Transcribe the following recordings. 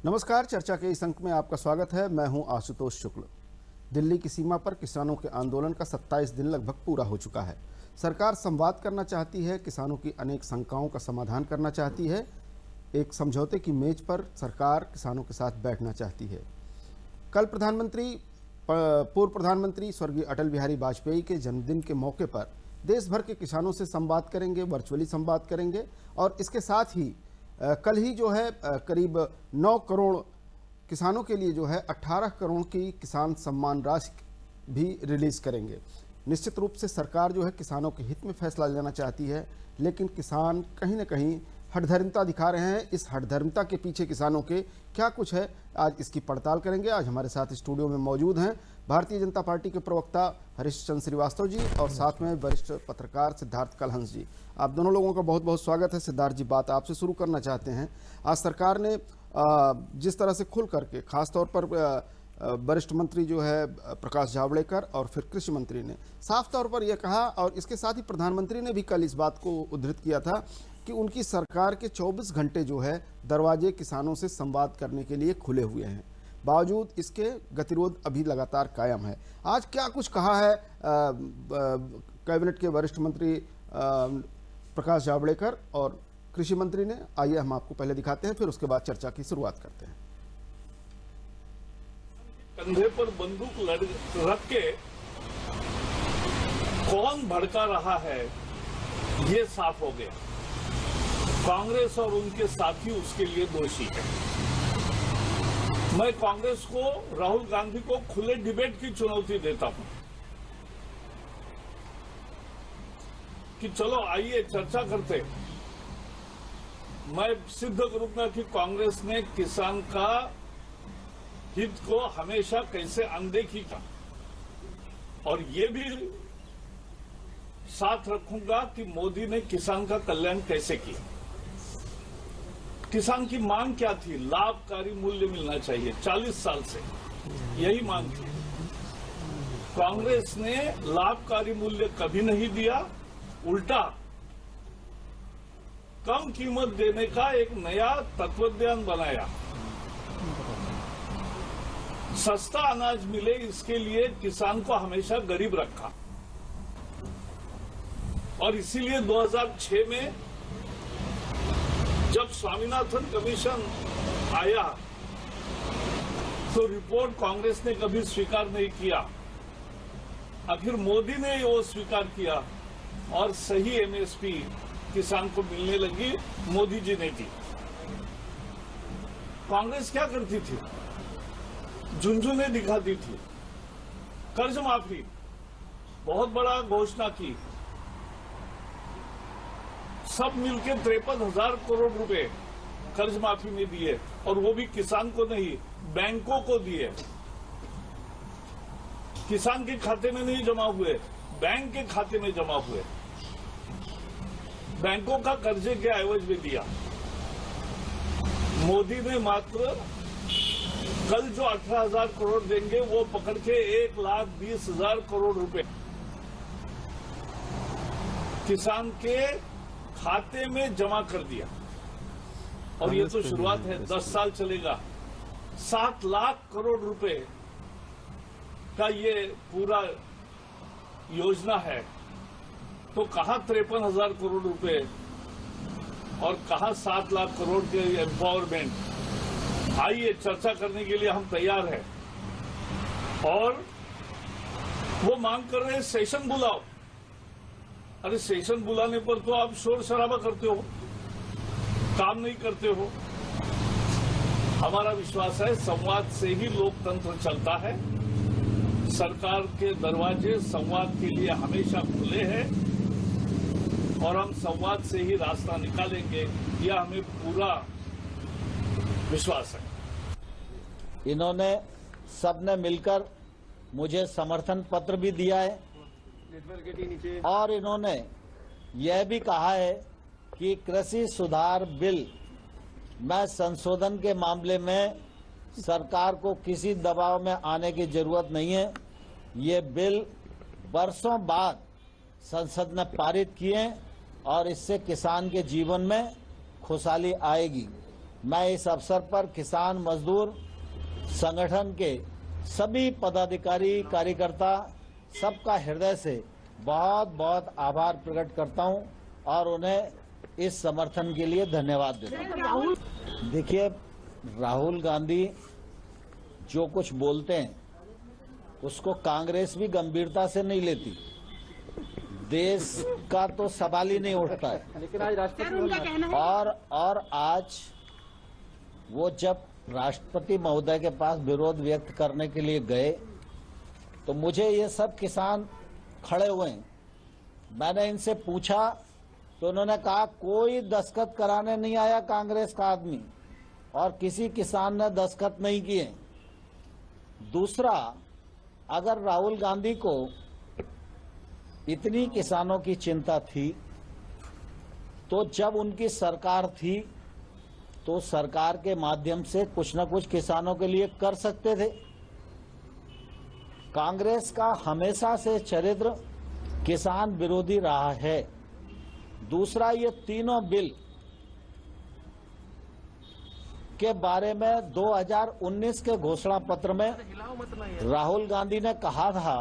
नमस्कार। चर्चा के इस अंक में आपका स्वागत है। मैं हूं आशुतोष शुक्ल। दिल्ली की सीमा पर किसानों के आंदोलन का 27 दिन लगभग पूरा हो चुका है। सरकार संवाद करना चाहती है, किसानों की अनेक शंकाओं का समाधान करना चाहती है। एक समझौते की मेज पर सरकार किसानों के साथ बैठना चाहती है। कल पूर्व प्रधानमंत्री स्वर्गीय अटल बिहारी वाजपेयी के जन्मदिन के मौके पर देश भर के किसानों से संवाद करेंगे, वर्चुअली संवाद करेंगे। और इसके साथ ही कल ही जो है करीब 9 करोड़ किसानों के लिए जो है 18 करोड़ की किसान सम्मान राशि भी रिलीज करेंगे। निश्चित रूप से सरकार जो है किसानों के हित में फैसला लेना चाहती है, लेकिन किसान कहीं ना कहीं हठधर्मिता दिखा रहे हैं। इस हठधर्मिता के पीछे किसानों के क्या कुछ है, आज इसकी पड़ताल करेंगे। आज हमारे साथ स्टूडियो में मौजूद हैं भारतीय जनता पार्टी के प्रवक्ता हरीश चंद्र श्रीवास्तव जी और साथ में वरिष्ठ पत्रकार सिद्धार्थ कलहंस जी। आप दोनों लोगों का बहुत बहुत स्वागत है। सिद्धार्थ जी, बात आपसे शुरू करना चाहते हैं। आज सरकार ने जिस तरह से खुल करके, खासतौर पर वरिष्ठ मंत्री जो है प्रकाश जावड़ेकर और फिर कृषि मंत्री ने साफ तौर पर यह कहा, और इसके साथ ही प्रधानमंत्री ने भी कल इस बात को उद्धृत किया था कि उनकी सरकार के 24 घंटे जो है दरवाजे किसानों से संवाद करने के लिए खुले हुए हैं। बावजूद इसके गतिरोध अभी लगातार कायम है। आज क्या कुछ कहा है कैबिनेट के वरिष्ठ मंत्री प्रकाश जावड़ेकर और कृषि मंत्री ने, आइए हम आपको पहले दिखाते हैं, फिर उसके बाद चर्चा की शुरुआत करते हैं। कंधे पर बंदूक रख के कौन भड़का रहा है ये साफ हो गया। कांग्रेस और उनके साथी उसके लिए दोषी है। मैं कांग्रेस को, राहुल गांधी को खुले डिबेट की चुनौती देता हूं कि चलो आइए चर्चा करते। मैं सिद्ध करूंगा कि कांग्रेस ने किसान का हित को हमेशा कैसे अनदेखी का, और ये भी साथ रखूंगा कि मोदी ने किसान का कल्याण कैसे किया। किसान की मांग क्या थी? लाभकारी मूल्य मिलना चाहिए। 40 साल से यही मांग थी। कांग्रेस ने लाभकारी मूल्य कभी नहीं दिया, उल्टा कम कीमत देने का एक नया तत्वज्ञान बनाया। सस्ता अनाज मिले इसके लिए किसान को हमेशा गरीब रखा, और इसीलिए 2006 में जब स्वामीनाथन कमीशन आया तो रिपोर्ट कांग्रेस ने कभी स्वीकार नहीं किया। आखिर मोदी ने वो स्वीकार किया और सही एमएसपी किसान को मिलने लगी, मोदी जी ने दी। कांग्रेस क्या करती थी? झुंझुने दिखाती थी। कर्ज माफी बहुत बड़ा घोषणा की, सब मिलके 53,000 करोड़ रुपए कर्ज माफी में दिए, और वो भी किसान को नहीं, बैंकों को दिए। किसान के खाते में नहीं जमा हुए, बैंक के खाते में जमा हुए। बैंकों का कर्जे के एवज में दिया। मोदी ने मात्र कल जो 18,000 करोड़ देंगे वो पकड़ के 1,20,000 करोड़ रुपए किसान के खाते में जमा कर दिया। और ये तो शुरुआत है, 10 साल चलेगा। 7 लाख करोड़ रुपए का ये पूरा योजना है, तो कहां 53,000 करोड़ रुपए और कहां 7 लाख करोड़ के एम्पावरमेंट। आइए चर्चा करने के लिए हम तैयार हैं। और वो मांग कर रहे हैं सेशन बुलाओ। अरे सेशन बुलाने पर तो आप शोर शराबा करते हो, काम नहीं करते हो। हमारा विश्वास है संवाद से ही लोकतंत्र चलता है। सरकार के दरवाजे संवाद के लिए हमेशा खुले हैं, और हम संवाद से ही रास्ता निकालेंगे, यह हमें पूरा विश्वास है। इन्होंने सबने मिलकर मुझे समर्थन पत्र भी दिया है, और इन्होंने यह भी कहा है कि कृषि सुधार बिल में संशोधन के मामले में सरकार को किसी दबाव में आने की जरूरत नहीं है। ये बिल वर्षों बाद संसद ने पारित किए और इससे किसान के जीवन में खुशहाली आएगी। मैं इस अवसर पर किसान मजदूर संगठन के सभी पदाधिकारी कार्यकर्ता सबका हृदय से बहुत बहुत आभार प्रकट करता हूं और उन्हें इस समर्थन के लिए धन्यवाद देता हूं। देखिए, राहुल गांधी जो कुछ बोलते हैं उसको कांग्रेस भी गंभीरता से नहीं लेती। देश का तो सवाल ही नहीं उठता है। लेकिन आज राष्ट्रपति उनका कहना है और आज वो जब राष्ट्रपति महोदय के पास विरोध व्यक्त करने के लिए गए तो मुझे ये सब किसान खड़े हुए हैं। मैंने इनसे पूछा तो उन्होंने कहा कोई दस्तखत कराने नहीं आया कांग्रेस का आदमी और किसी किसान ने दस्तखत नहीं किए। दूसरा, अगर राहुल गांधी को इतनी किसानों की चिंता थी तो जब उनकी सरकार थी तो सरकार के माध्यम से कुछ न कुछ किसानों के लिए कर सकते थे। कांग्रेस का हमेशा से चरित्र किसान विरोधी रहा है। दूसरा, ये तीनों बिल के बारे में 2019 के घोषणा पत्र में राहुल गांधी ने कहा था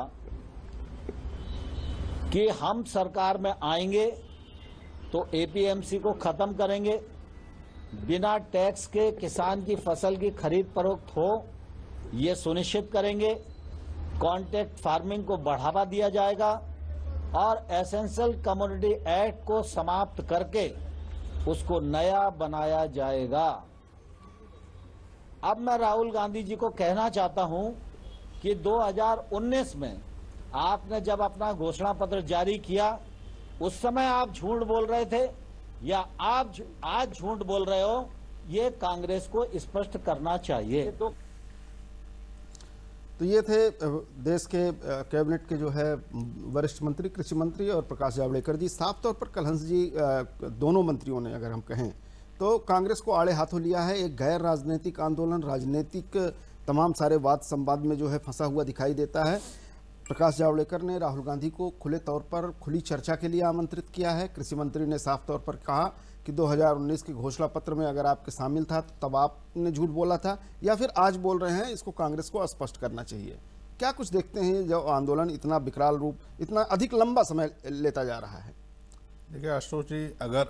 कि हम सरकार में आएंगे तो एपीएमसी को खत्म करेंगे, बिना टैक्स के किसान की फसल की खरीद फरोख्त हो ये सुनिश्चित करेंगे, कॉन्ट्रैक्ट फार्मिंग को बढ़ावा दिया जाएगा और एसेंशियल कमोडिटी एक्ट को समाप्त करके उसको नया बनाया जाएगा। अब मैं राहुल गांधी जी को कहना चाहता हूं कि 2019 में आपने जब अपना घोषणा पत्र जारी किया उस समय आप झूठ बोल रहे थे या आप आज झूठ बोल रहे हो, ये कांग्रेस को स्पष्ट करना चाहिए। तो ये थे देश के कैबिनेट के जो है वरिष्ठ मंत्री, कृषि मंत्री और प्रकाश जावड़ेकर जी। साफ तौर पर कलहंस जी दोनों मंत्रियों ने, अगर हम कहें तो कांग्रेस को आड़े हाथों लिया है। एक गैर राजनीतिक आंदोलन राजनीतिक तमाम सारे वाद संवाद में जो है फंसा हुआ दिखाई देता है। प्रकाश जावड़ेकर ने राहुल गांधी को खुले तौर पर खुली चर्चा के लिए आमंत्रित किया है। कृषि मंत्री ने साफ तौर पर कहा कि 2019 के घोषणा पत्र में अगर आपके शामिल था तो तब आपने झूठ बोला था या फिर आज बोल रहे हैं, इसको कांग्रेस को स्पष्ट करना चाहिए। क्या कुछ देखते हैं जो आंदोलन इतना विकराल रूप, इतना अधिक लंबा समय लेता जा रहा है? देखिए आशुतोष जी, अगर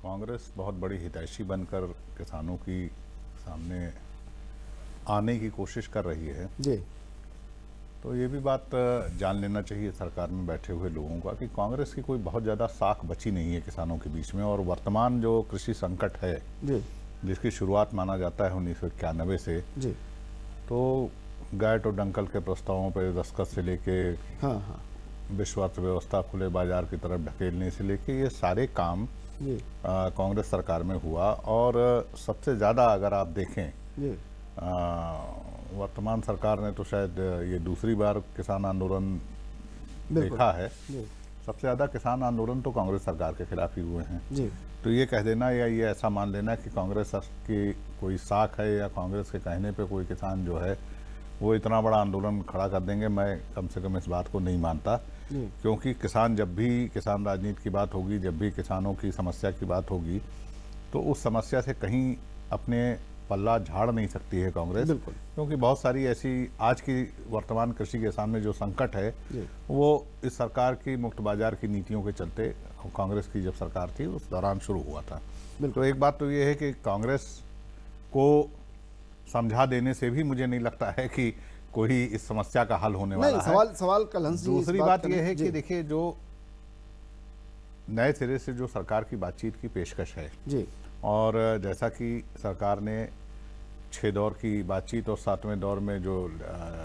कांग्रेस बहुत बड़ी हितैषी बनकर किसानों की सामने आने की कोशिश कर रही है जी, तो ये भी बात जान लेना चाहिए सरकार में बैठे हुए लोगों का कि कांग्रेस की कोई बहुत ज़्यादा साख बची नहीं है किसानों के बीच में। और वर्तमान जो कृषि संकट है जी, जिसकी शुरुआत माना जाता है 1991 से, जी, तो गैट और डंकल के प्रस्तावों पर दस्तखत से लेके हाँ, विश्व अर्थव्यवस्था खुले बाजार की तरफ ढकेलने से लेके ये सारे काम जी, कांग्रेस सरकार में हुआ। और सबसे ज़्यादा अगर आप देखें, जी, वर्तमान सरकार ने तो शायद ये दूसरी बार किसान आंदोलन बिल्कुल, देखा है। जी, सबसे ज़्यादा किसान आंदोलन तो कांग्रेस सरकार के खिलाफ ही हुए हैं। जी, तो ये कह देना या ये ऐसा मान लेना कि कांग्रेस की कोई साख है या कांग्रेस के कहने पे कोई किसान जो है वो इतना बड़ा आंदोलन खड़ा कर देंगे, मैं कम से कम इस बात को नहीं मानता। जी, क्योंकि किसान, जब भी किसान राजनीति की बात होगी, जब भी किसानों की समस्या की बात होगी, तो उस समस्या से कहीं अपने पल्ला झाड़ नहीं सकती है कांग्रेस। बिल्कुल। क्योंकि बहुत सारी ऐसी आज की वर्तमान कृषि के सामने जो संकट है जी, वो इस सरकार की मुक्त बाजार की नीतियों के चलते कांग्रेस की जब सरकार थी उस दौरान शुरू हुआ था। तो एक बात तो ये है कि कांग्रेस को समझा देने से भी मुझे नहीं लगता है कि कोई इस समस्या का हल होने वाला है। सवाल कलहंस जी, दूसरी इस बात करें- यह है जी, कि देखिए, जो नए सिरे से जो सरकार की बातचीत की पेशकश है, जी, और जैसा कि सरकार ने 6 दौर की बातचीत और 7वें दौर में जो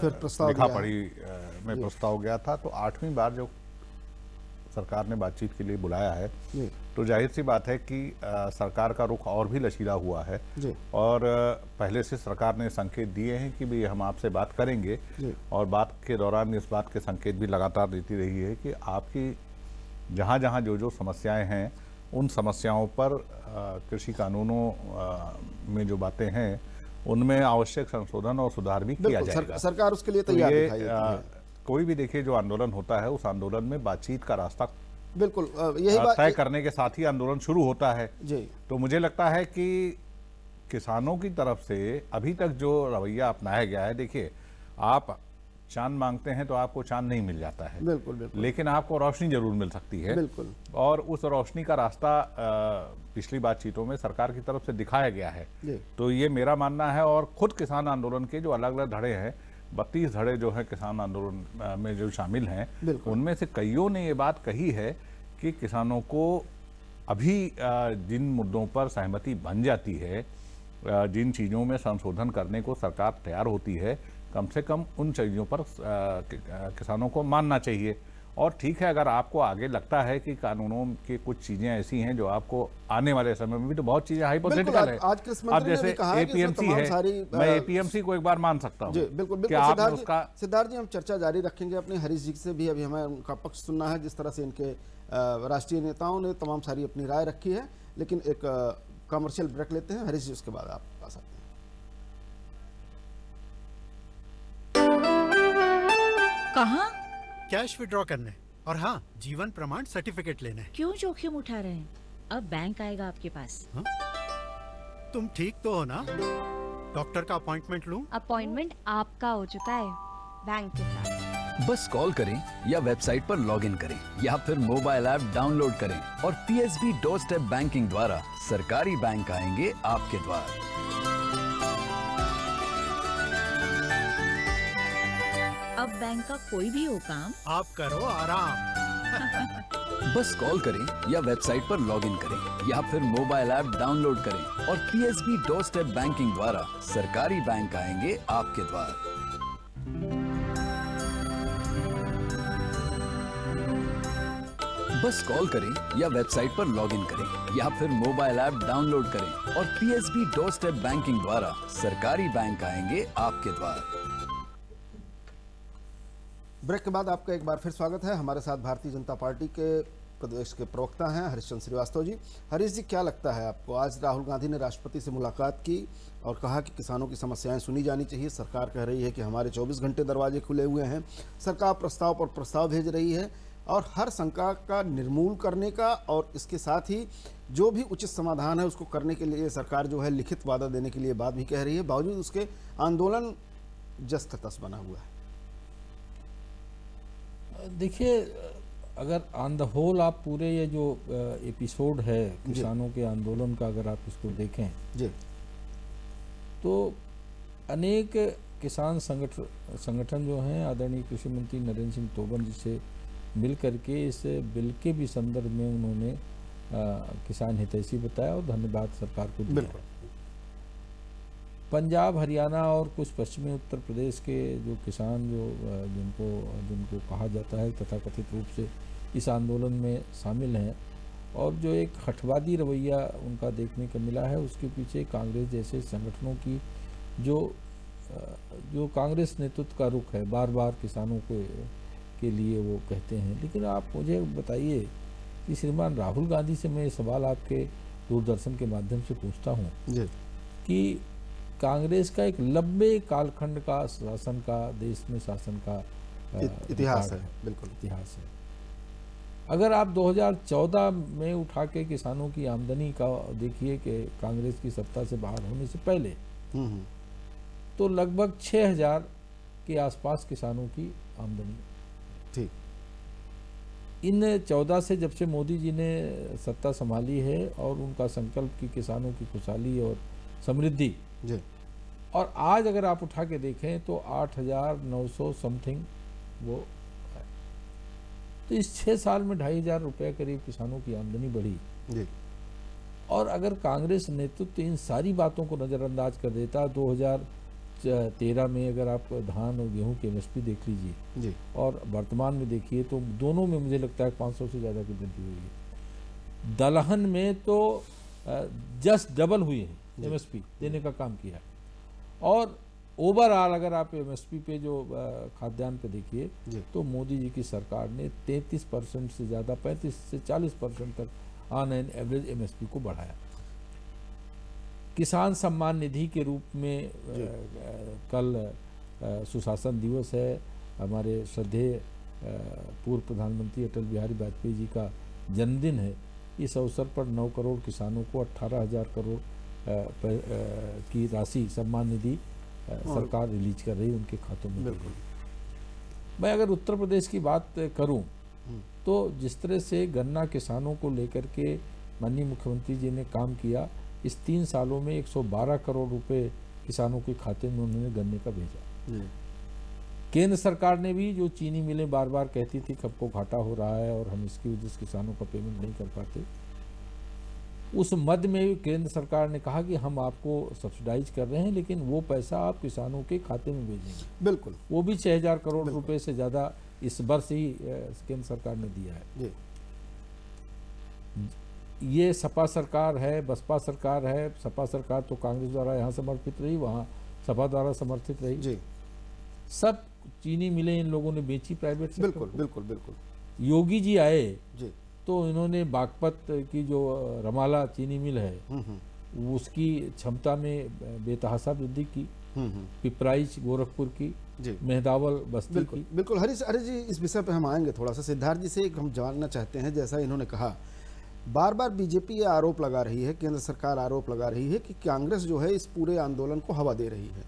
फिर प्रस्ताव लिखा दिया है। पढ़ी में प्रस्ताव गया था, तो 8वीं बार जो सरकार ने बातचीत के लिए बुलाया है, जी, तो जाहिर सी बात है कि सरकार का रुख और भी लचीला हुआ है। जी, और पहले से सरकार ने संकेत दिए हैं कि भाई हम आपसे बात करेंगे, जी, और बात के दौरान इस बात के संकेत भी लगातार देती रही है कि आपकी जहाँ जहाँ जो समस्याएं हैं उन समस्याओं पर कृषि कानूनों में जो बातें हैं उनमें आवश्यक संशोधन और सुधार भी किया बिल्कुल, जाएगा। सरकार उसके लिए तो तैयार ये दिखाई देती है। कोई भी देखिए जो आंदोलन होता है उस आंदोलन में बातचीत का रास्ता बिल्कुल, यही बात तय करने के साथ ही आंदोलन शुरू होता है। जी, तो मुझे लगता है कि किसानों की तरफ से अभी तक जो रवैया अपनाया गया है, देखिए आप चांद मांगते हैं तो आपको चांद नहीं मिल जाता है, बिल्कुल बिल्कुल लेकिन आपको रोशनी जरूर मिल सकती है। बिल्कुल। और उस रोशनी का रास्ता पिछली बातचीतों में सरकार की तरफ से दिखाया गया है। जी। तो ये मेरा मानना है। और खुद किसान आंदोलन के जो अलग अलग धड़े हैं, 32 धड़े जो है किसान आंदोलन में जो शामिल हैं, बिल्कुल। उनमें से कईयों ने ये बात कही है कि किसानों को अभी जिन मुद्दों पर सहमति बन जाती है, जिन चीज़ों में संशोधन करने को सरकार तैयार होती है, कम से कम उन चीज़ों पर किसानों को मानना चाहिए। और ठीक है, अगर आपको आगे लगता है कि कानूनों की कुछ चीज़ें ऐसी हैं जो आपको आने वाले समय में भी, तो बहुत चीज़ें हाइपोथेटिकल है। आज कृषि मंत्री अब ने जैसे भी कहा है कि इसमें एपीएमसी तमाम है, सारी, मैं एपीएमसी को एक बार मान सकता हूँ जी बिल्कुल कि बिल्कुल। आपने उसका सिद्धार्थ जी हम चर्चा जारी रखेंगे अपने हरीश जी से भी, अभी हमें उनका पक्ष सुनना है, जिस तरह से इनके राष्ट्रीय नेताओं ने तमाम सारी अपनी राय रखी है। लेकिन एक कमर्शियल ब्रेक लेते हैं हरीश जी, उसके बाद आप पास आते हैं। कहाँ? कैश विड्रॉ करने और हाँ, जीवन प्रमाण सर्टिफिकेट लेने। क्यों जोखिम उठा रहे हैं? अब बैंक आएगा आपके पास। तुम ठीक तो हो ना? डॉक्टर का अपॉइंटमेंट लूं? अपॉइंटमेंट आपका हो चुका है बैंक के साथ। बस कॉल करें या वेबसाइट पर लॉगिन करें या फिर मोबाइल ऐप डाउनलोड करें और पीएसबी डोर स्टेप बैंकिंग द्वारा सरकारी बैंक आएंगे आपके द्वार। अब बैंक का कोई भी हो काम, आप करो आराम। बस कॉल करें या वेबसाइट पर लॉगिन करें या फिर मोबाइल ऐप डाउनलोड करें और पीएसबी डोर स्टेप बैंकिंग द्वारा सरकारी बैंक आएंगे आपके द्वार। बस कॉल करें या वेबसाइट पर लॉगिन करें या फिर मोबाइल ऐप डाउनलोड करें और पीएसबी डोर स्टेप बैंकिंग द्वारा सरकारी बैंक आएंगे आपके द्वार। ब्रेक के बाद आपका एक बार फिर स्वागत है। हमारे साथ भारतीय जनता पार्टी के प्रदेश के प्रवक्ता हैं हरीश चंद्र श्रीवास्तव जी। हरीश जी, क्या लगता है आपको, आज राहुल गांधी ने राष्ट्रपति से मुलाकात की और कहा कि किसानों की समस्याएं सुनी जानी चाहिए। सरकार कह रही है कि हमारे 24 घंटे दरवाजे खुले हुए हैं। सरकार प्रस्ताव पर प्रस्ताव भेज रही है और हर शंका का निर्मूल करने का और इसके साथ ही जो भी उचित समाधान है उसको करने के लिए सरकार जो है लिखित वादा देने के लिए बात भी कह रही है। बावजूद उसके आंदोलन जस्त तस बना हुआ है। देखिए, अगर ऑन द होल आप पूरे ये जो एपिसोड है किसानों के आंदोलन का अगर आप इसको देखें जी, तो अनेक किसान संगठन जो हैं आदरणीय कृषि मंत्री नरेंद्र सिंह तोमर जी से मिल करके इस बिल के भी संदर्भ में उन्होंने किसान हितैषी बताया और धन्यवाद सरकार को दिया। बिल्कुल। पंजाब, हरियाणा और कुछ पश्चिमी उत्तर प्रदेश के जो किसान जिनको कहा जाता है तथाकथित रूप से इस आंदोलन में शामिल हैं और जो एक हठवादी रवैया उनका देखने को मिला है, उसके पीछे कांग्रेस जैसे संगठनों की जो कांग्रेस नेतृत्व का रुख है, बार बार किसानों के लिए वो कहते हैं। लेकिन आप मुझे बताइए कि श्रीमान राहुल गांधी से मैं ये सवाल आपके दूरदर्शन के माध्यम से पूछता हूँ जी, कि कांग्रेस का एक लंबे कालखंड का शासन का, देश में शासन का इतिहास रिकॉर्ड है, बिल्कुल इतिहास है। अगर आप 2014 में उठा के किसानों की आमदनी का देखिए कि कांग्रेस की सत्ता से बाहर होने से पहले, तो लगभग 6000 के आसपास किसानों की आमदनी। ठीक। इन 14 से जब से मोदी जी ने सत्ता संभाली है और उनका संकल्प की किसानों की खुशहाली और समृद्धि जी, और आज अगर आप उठा के देखें तो 8900 समथिंग वो है। तो इस 6 साल में 2500 रुपये करीब किसानों की आमदनी बढ़ी जी। और अगर कांग्रेस नेतृत्व इन सारी बातों को नज़रअंदाज कर देता, 2013 में अगर आप धान और गेहूं की एमएसपी देख लीजिए जी, और वर्तमान में देखिए तो दोनों में मुझे लगता है 500 से ज़्यादा की वृद्धि हुई है। दलहन में तो जस्ट डबल हुई है, एमएसपी देने का काम किया। और ओवरऑल अगर आप एमएसपी पे जो खाद्यान्न पे देखिए तो मोदी जी की सरकार ने 33% से ज़्यादा, 35 से 40% तक ऑन एन एवरेज एमएसपी को बढ़ाया। किसान सम्मान निधि के रूप में कल सुशासन दिवस है, हमारे श्रद्धेय पूर्व प्रधानमंत्री अटल बिहारी वाजपेयी जी का जन्मदिन है। इस अवसर पर 9 करोड़ किसानों को 18,000 करोड़ की राशि सम्मान निधि सरकार रिलीज कर रही है, उनके खातों में दे रही है। मैं अगर उत्तर प्रदेश की बात करूं तो जिस तरह से गन्ना किसानों को लेकर के माननीय मुख्यमंत्री जी ने काम किया, इस 3 सालों में 112 करोड़ रुपए किसानों के खाते में उन्होंने गन्ने का भेजा। केंद्र सरकार ने भी, जो चीनी मिलें बार बार कहती थी कि हमको घाटा हो रहा है और हम इसकी वजह से किसानों का पेमेंट नहीं कर पाते, उस मद में केंद्र सरकार ने कहा कि हम आपको सब्सिडाइज कर रहे हैं, लेकिन वो पैसा आप किसानों के खाते में भेजेंगे। बिल्कुल, वो भी 6,000 करोड़ रुपए से ज्यादा इस वर्ष ही केंद्र सरकार ने दिया है। जी। ये सपा सरकार है, बसपा सरकार है। सपा सरकार तो कांग्रेस द्वारा यहाँ समर्थित रही, वहाँ सपा द्वारा समर्थित रही। जी, सब चीनी मिलें इन लोगों ने बेची प्राइवेट सेक्टर बिल्कुल को। बिल्कुल बिल्कुल। योगी जी आए जी। तो इन्होंने बागपत की जो रमाला चीनी मिल है उसकी क्षमता में बेतहासा वृद्धि की, पिपराइच गोरखपुर की, जी, मेहदावल बस्ती बिल्कुल की। बिल्कुल। हरीश जी, इस विषय पे हम आएंगे थोड़ा सा। सिद्धार्थ जी से एक हम जानना चाहते हैं, जैसा इन्होंने कहा, बार बार बीजेपी ये आरोप लगा रही है, केंद्र सरकार आरोप लगा रही है कि कांग्रेस जो है इस पूरे आंदोलन को हवा दे रही है।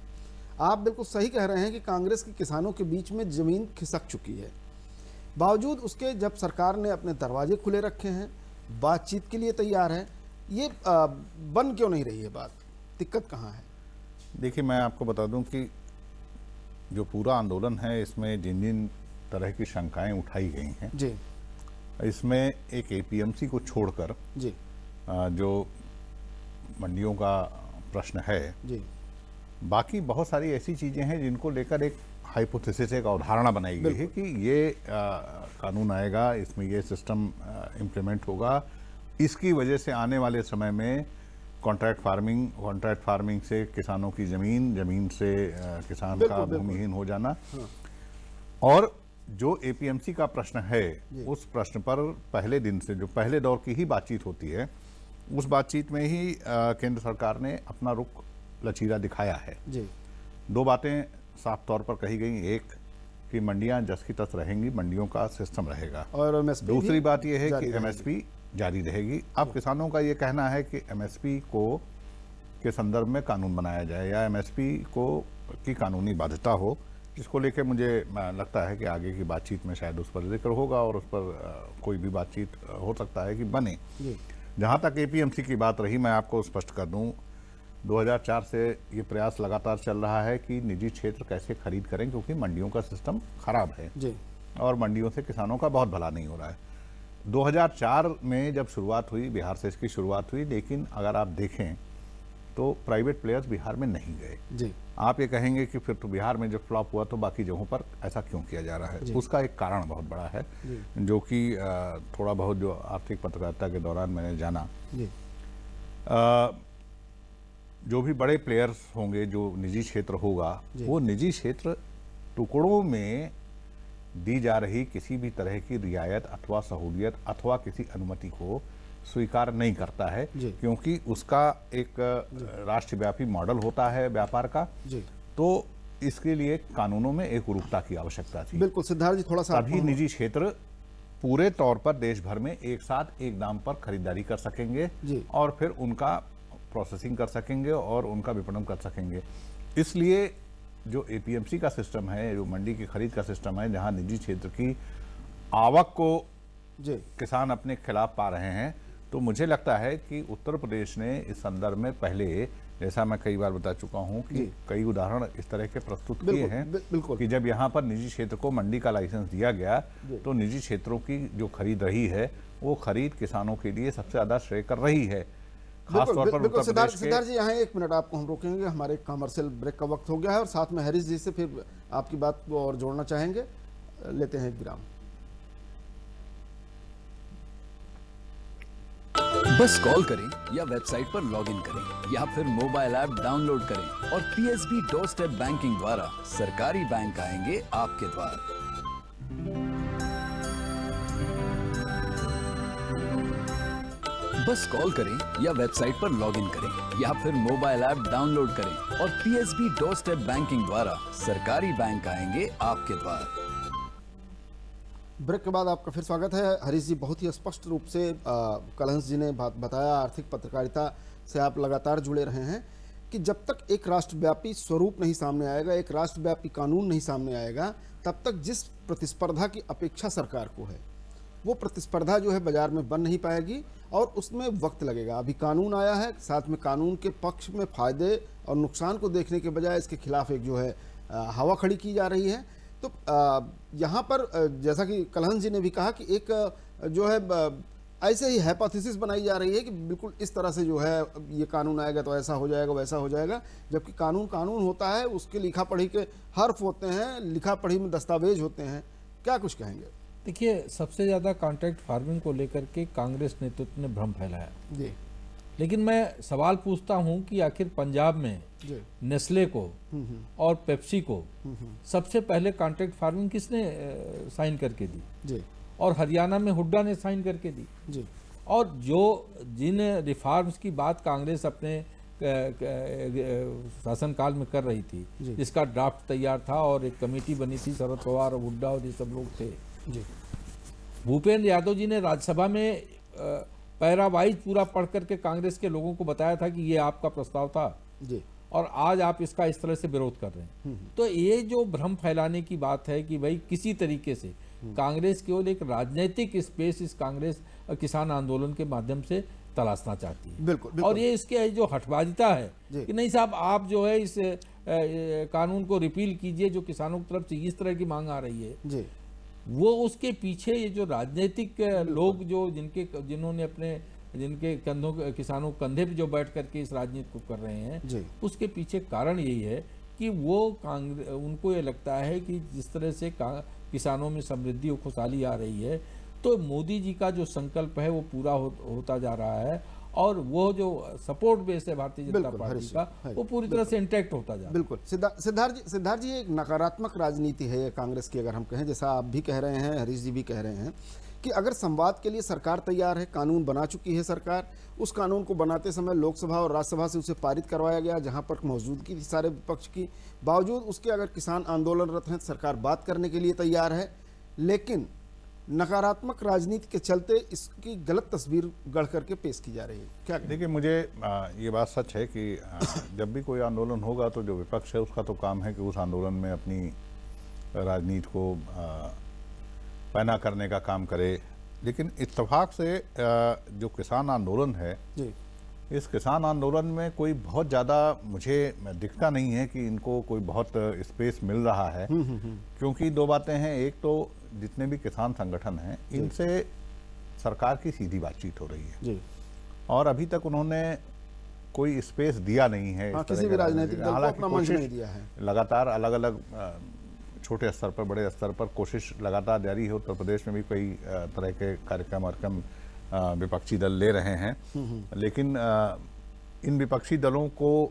आप बिल्कुल सही कह रहे हैं कि कांग्रेस के किसानों के बीच में जमीन खिसक चुकी है। बावजूद उसके जब सरकार ने अपने दरवाजे खुले रखे हैं, बातचीत के लिए तैयार है, ये बन क्यों नहीं रही है बात? दिक्कत कहाँ है? देखिए, मैं आपको बता दूं कि जो पूरा आंदोलन है इसमें जिन जिन तरह की शंकाएं उठाई गई हैं, जी, इसमें एक एपीएमसी को छोड़कर जी, जो मंडियों का प्रश्न है, जी, बाकी बहुत सारी ऐसी चीजें हैं जिनको लेकर एक हाइपोथेसिस, एक अवधारणा बनाई गई है कि ये कानून आएगा, इसमें ये सिस्टम इम्प्लीमेंट होगा, इसकी वजह से आने वाले समय में कॉन्ट्रैक्ट फार्मिंग से किसानों की जमीन से किसान का भूमिहीन हो जाना। और जो एपीएमसी का प्रश्न है, उस प्रश्न पर पहले दिन से, जो पहले दौर की ही बातचीत होती है, उस बातचीत में ही केंद्र सरकार ने अपना रुख लचीला दिखाया है। जी, 2 बातें साफ तौर पर कही गई। एक कि मंडियां जस की तस रहेंगी, मंडियों का सिस्टम रहेगा, और एमएसपी दूसरी बात यह है जारी कि रहेगी। एमएसपी जारी रहेगी। अब किसानों का ये कहना है कि एमएसपी को के संदर्भ में कानून बनाया जाए या एमएसपी को की कानूनी बाध्यता हो, जिसको लेकर मुझे लगता है कि आगे की बातचीत में शायद उस पर जिक्र होगा और उस पर कोई भी बातचीत हो सकता है कि बने। जहाँ तक एपीएमसी की बात रही, मैं आपको स्पष्ट कर दूं, 2004 से ये प्रयास लगातार चल रहा है कि निजी क्षेत्र कैसे खरीद करें, क्योंकि मंडियों का सिस्टम खराब है जी, और मंडियों से किसानों का बहुत भला नहीं हो रहा है। 2004 में जब शुरुआत हुई, बिहार से इसकी शुरुआत हुई, लेकिन अगर आप देखें तो प्राइवेट प्लेयर्स बिहार में नहीं गए। जी, आप ये कहेंगे कि फिर तो बिहार में जब फ्लॉप हुआ तो बाकी जगहों पर ऐसा क्यों किया जा रहा है? उसका एक कारण बहुत बड़ा है, जो कि थोड़ा बहुत जो आर्थिक पत्रकारिता के दौरान मैंने जाना, जी, जो भी बड़े प्लेयर्स होंगे, जो निजी क्षेत्र होगा, वो निजी क्षेत्र टुकड़ों में दी जा रही किसी भी तरह की रियायत अथवा सहूलियत अथवा किसी अनुमति को स्वीकार नहीं करता है, क्योंकि उसका एक राष्ट्रव्यापी मॉडल होता है व्यापार का। जी, तो इसके लिए कानूनों में एक रूपता की आवश्यकता थी। बिल्कुल। सिद्धार्थ जी, थोड़ा सा सभी निजी क्षेत्र पूरे तौर पर देश भर में एक साथ एक दाम पर खरीदारी कर सकेंगे और फिर उनका प्रोसेसिंग कर सकेंगे और उनका विपणन कर सकेंगे। इसलिए जो एपीएमसी का सिस्टम है, जो मंडी की खरीद का सिस्टम है, जहां निजी क्षेत्र की आवक को किसान अपने खिलाफ पा रहे हैं, तो मुझे लगता है कि उत्तर प्रदेश ने इस संदर्भ में पहले, जैसा मैं कई बार बता चुका हूं कि कई उदाहरण इस तरह के प्रस्तुत किए हैं कि जब यहां पर निजी क्षेत्र को मंडी का लाइसेंस दिया गया तो निजी क्षेत्रों की जो खरीद रही है वो खरीद किसानों के लिए सबसे ज्यादा श्रेय कर रही है। खासतौर पर उत्तर प्रदेश के। सिद्धार्थ जी, यहाँ 1 मिनट आपको हम रोकेंगे, हमारे कमर्शियल ब्रेक का वक्त हो गया है और साथ में हरीश जी से फिर आपकी बात को और जोड़ना चाहेंगे। लेते हैं एक विराम। बस कॉल करें या वेबसाइट पर लॉगिन करें या फिर मोबाइल ऐप डाउनलोड करें और पीएसबी डोरस्टेप बैंकिंग द्वारा सरकारी बैंक आएंगे आपके द्वार। बस कॉल करें या वेबसाइट पर लॉगिन करें या फिर मोबाइल ऐप डाउनलोड करें और पीएसबी डोरस्टेप बैंकिंग द्वारा सरकारी बैंक आएंगे आपके द्वार। ब्रेक के बाद आपका फिर स्वागत है। हरीश जी, बहुत ही स्पष्ट रूप से कलहंस जी ने बताया, आर्थिक पत्रकारिता से आप लगातार जुड़े रहे हैं कि जब तक एक राष्ट्रव्यापी स्वरूप नहीं सामने आएगा, एक राष्ट्रव्यापी कानून नहीं सामने आएगा, तब तक जिस प्रतिस्पर्धा की अपेक्षा सरकार को है वो प्रतिस्पर्धा जो है बाजार में बन नहीं पाएगी और उसमें वक्त लगेगा। अभी कानून आया है, साथ में कानून के पक्ष में फायदे और नुकसान को देखने के बजाय इसके खिलाफ एक जो है हवा खड़ी की जा रही है। तो यहाँ पर जैसा कि कलहन जी ने भी कहा कि एक जो है ऐसे ही हाइपोथेसिस बनाई जा रही है कि बिल्कुल इस तरह से जो है ये कानून आएगा तो ऐसा हो जाएगा, वैसा हो जाएगा, जबकि कानून कानून होता है, उसके लिखा पढ़ी के हर्फ होते हैं, लिखा पढ़ी में दस्तावेज होते हैं। क्या कुछ कहेंगे? देखिए, सबसे ज़्यादा कॉन्ट्रैक्ट फार्मिंग को लेकर के कांग्रेस नेतृत्व ने भ्रम फैलाया जी, लेकिन मैं सवाल पूछता हूं कि आखिर पंजाब में जी, नेस्ले को और पेप्सी को सबसे पहले कॉन्ट्रैक्ट फार्मिंग किसने साइन करके दी? जी, और हरियाणा में हुड्डा ने साइन करके दी। जी, और जिन रिफॉर्म्स की बात कांग्रेस अपने शासनकाल में कर रही थी, जिसका ड्राफ्ट तैयार था और एक कमेटी बनी थी, शरद पवार और हुड्डा और ये सब लोग थे। जी, भूपेंद्र यादव जी ने राज्यसभा में पैरावाइज पूरा पढ़ करके कांग्रेस के लोगों को बताया था कि ये आपका प्रस्ताव था जी, और आज आप इसका इस तरह से विरोध कर रहे हैं। तो ये जो भ्रम फैलाने की बात है कि भाई किसी तरीके से कांग्रेस केवल एक राजनीतिक स्पेस इस कांग्रेस किसान आंदोलन के माध्यम से तलाशना चाहती है। बिल्कुल, बिल्कुल। और ये इसके जो हठबाजिता है कि नहीं साहब, आप जो है इस कानून को रिपील कीजिए जो किसानों की तरफ से इस तरह की मांग आ रही है जी, वो उसके पीछे ये जो राजनीतिक लोग जो जिन्होंने अपने जिनके कंधों किसानों के कंधे पे जो बैठ करके इस राजनीति को कर रहे हैं जी, उसके पीछे कारण यही है कि वो उनको ये लगता है कि जिस तरह से किसानों में समृद्धि और खुशहाली आ रही है तो मोदी जी का जो संकल्प है वो पूरा होता जा रहा है और वो जो सपोर्ट बेस है भारतीय जनता पार्टी का वो पूरी तरह से इंटैक्ट होता जा रहा है। बिल्कुल। सिद्धार्थ जी, एक नकारात्मक राजनीति है ये कांग्रेस की, अगर हम कहें, जैसा आप भी कह रहे हैं, हरीश जी भी कह रहे हैं कि अगर संवाद के लिए सरकार तैयार है, कानून बना चुकी है सरकार, उस कानून को बनाते समय लोकसभा और राज्यसभा से उसे पारित करवाया गया, जहां पर मौजूदगी थी सारे विपक्ष की, बावजूद उसके अगर किसान आंदोलनरत हैं, सरकार बात करने के लिए तैयार है, लेकिन नकारात्मक राजनीति के चलते इसकी गलत तस्वीर गढ़ करके पेश की जा रही है। क्या देखिए, मुझे ये बात सच है कि जब भी कोई आंदोलन होगा तो जो विपक्ष है उसका तो काम है कि उस आंदोलन में अपनी राजनीति को पैना करने का काम करे, लेकिन इत्तेफाक से जो किसान आंदोलन है जी, इस किसान आंदोलन में कोई बहुत ज़्यादा मुझे दिखता नहीं है कि इनको कोई बहुत स्पेस मिल रहा है, क्योंकि दो बातें हैं। एक तो जितने भी किसान संगठन हैं इनसे सरकार की सीधी बातचीत हो रही है जी, और अभी तक उन्होंने कोई स्पेस दिया नहीं है। हाँ, किसी भी राजनीतिक दल को अपना मंच नहीं दिया है। लगातार अलग अलग छोटे स्तर पर, बड़े स्तर पर कोशिश लगातार जारी है। उत्तर प्रदेश में भी कई तरह के कार्यक्रम विपक्षी दल ले रहे हैं, लेकिन इन विपक्षी दलों को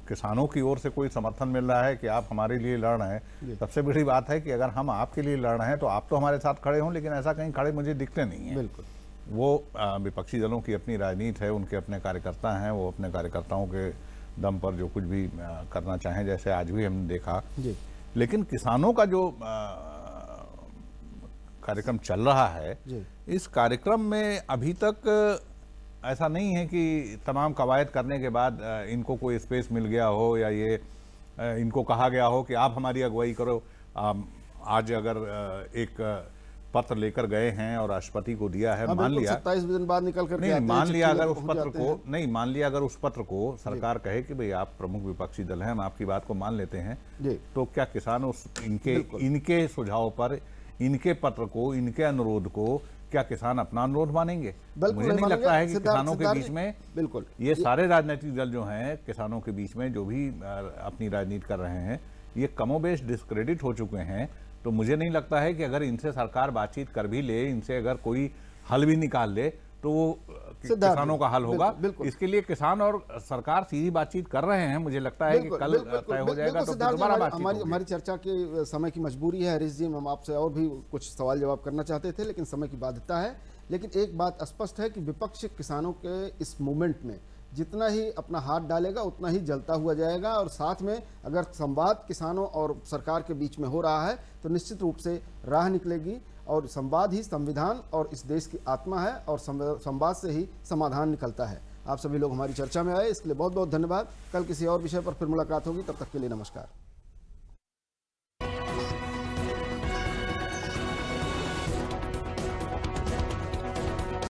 किसानों की ओर से कोई समर्थन मिल रहा है कि आप हमारे लिए लड़ रहे हैं। सबसे बड़ी बात है कि अगर हम आपके लिए लड़ रहे हैं तो आप तो हमारे साथ खड़े हों, लेकिन ऐसा कहीं खड़े मुझे दिखते नहीं है। बिल्कुल। वो विपक्षी दलों की अपनी राजनीति है, उनके अपने कार्यकर्ता हैं, वो अपने कार्यकर्ताओं के दम पर जो कुछ भी करना चाहें, जैसे आज भी हमने देखा जी। लेकिन किसानों का जो कार्यक्रम चल रहा है जी। इस कार्यक्रम में अभी तक ऐसा नहीं है कि तमाम कवायद करने के बाद इनको कोई स्पेस मिल गया हो या ये इनको कहा गया हो कि आप हमारी अगुवाई करो। आज अगर एक पत्र लेकर गए हैं और राष्ट्रपति को दिया है, मान लिया 27 दिन बाद निकल कर नहीं, मान लिया अगर उस पत्र को नहीं मान लिया अगर उस पत्र को सरकार कहे कि भाई आप प्रमुख विपक्षी दल हैं, हम आपकी बात को मान लेते हैं, तो क्या किसान उस इनके सुझाव पर, इनके पत्र को, इनके अनुरोध को क्या किसान अपना अनुरोध मानेंगे? मुझे नहीं लगता है कि किसानों के बीच में बिल्कुल ये सारे राजनीतिक दल जो हैं किसानों के बीच में जो भी अपनी राजनीति कर रहे हैं ये कमोबेश डिस्क्रेडिट हो चुके हैं। तो मुझे नहीं लगता है कि अगर इनसे सरकार बातचीत कर भी ले, इनसे अगर कोई हल भी निकाल ले तो वो किसानों का हल होगा। इसके लिए किसान और सरकार सीधी बातचीत कर रहे हैं। मुझे लगता है कि कल तय हो जाएगा तो दोबारा बातचीत होगी। हमारी चर्चा के समय की मजबूरी है हरीश जी, हम आपसे और भी कुछ सवाल जवाब करना चाहते थे लेकिन समय की बाध्यता है। लेकिन एक बात स्पष्ट है कि विपक्ष किसानों के इस मूवमेंट में जितना ही अपना हाथ डालेगा उतना ही जलता हुआ जाएगा, और साथ में अगर संवाद किसानों और सरकार के बीच में हो रहा है तो निश्चित रूप से राह निकलेगी, और संवाद ही संविधान और इस देश की आत्मा है, और संवाद से ही समाधान निकलता है। आप सभी लोग हमारी चर्चा में आए, इसके लिए बहुत बहुत धन्यवाद। कल किसी और विषय पर फिर मुलाकात होगी, तब तक के लिए नमस्कार।